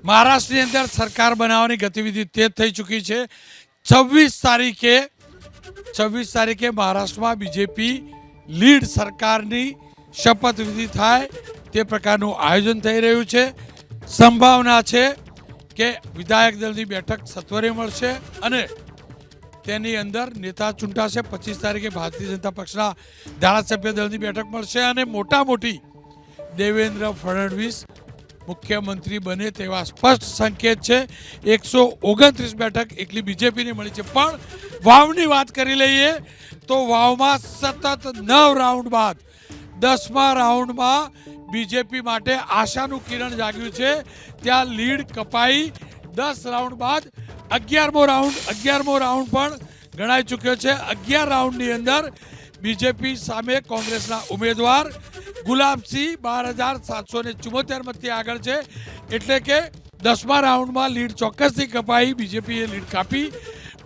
મહારાષ્ટ્રની અંદર સરકાર બનાવવાની ગતિવિધિ તેજ થઈ ચૂકી છે। 26 તારીખે મહારાષ્ટ્રમાં બીજેપી લીડ સરકારની શપથવિધિ થાય તે પ્રકારનું આયોજન થઈ રહ્યું છે। સંભાવના છે કે વિધાયક દળની બેઠક સત્વરે મળશે અને તેની અંદર નેતા ચૂંટાશે। 25 તારીખે ભારતીય જનતા પક્ષના ધારાસભ્ય દળની બેઠક મળશે અને મોટી દેવેન્દ્ર ફડણવીસ મુખ્યમંત્રી બને તેવા સ્પષ્ટ સંકેત છે। 129 બેઠક એકલી બીજેપીને મળી છે। પણ વાવની વાત કરી લઈએ તો વાવમાં સતત 9 રાઉન્ડ બાદ 10મા રાઉન્ડમાં બીજેપી માટે આશાનું કિરણ જાગ્યું છે। ત્યાં લીડ કપાઈ 10 રાઉન્ડ બાદ 11મો રાઉન્ડ પણ ગણાઈ ચૂક્યો છે। 11 રાઉન્ડની અંદર બીજેપી સામે કોંગ્રેસના ઉમેદવાર ગુલાબસિંહ 12,774 મતથી આગળ છે। એટલે કે 10મા રાઉન્ડમાં લીડ ચોક્કસથી કપાઈ, બીજેપીએ લીડ કાપી,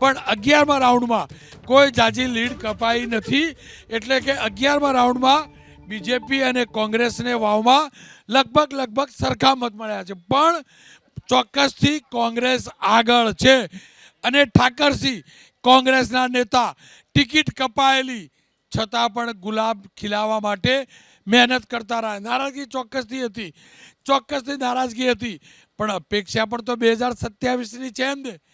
પણ 11મા રાઉન્ડમાં કોઈ જાજી લીડ કપાઈ નથી। એટલે કે 11મા રાઉન્ડમાં બીજેપી અને કોંગ્રેસને વાવમાં લગભગ સરખા મત મળ્યા છે, પણ ચોક્કસથી કોંગ્રેસ આગળ છે અને ઠાકરસિંહ કોંગ્રેસના નેતા ટિકિટ કપાયેલી છતાં પણ ગુલાબ ખીલાવવા માટે મહેનત કરતા રહ્યા। નારાજગી ચોક્કસથી નારાજગી હતી, પણ અપેક્ષા પણ તો 2027ની છે ને।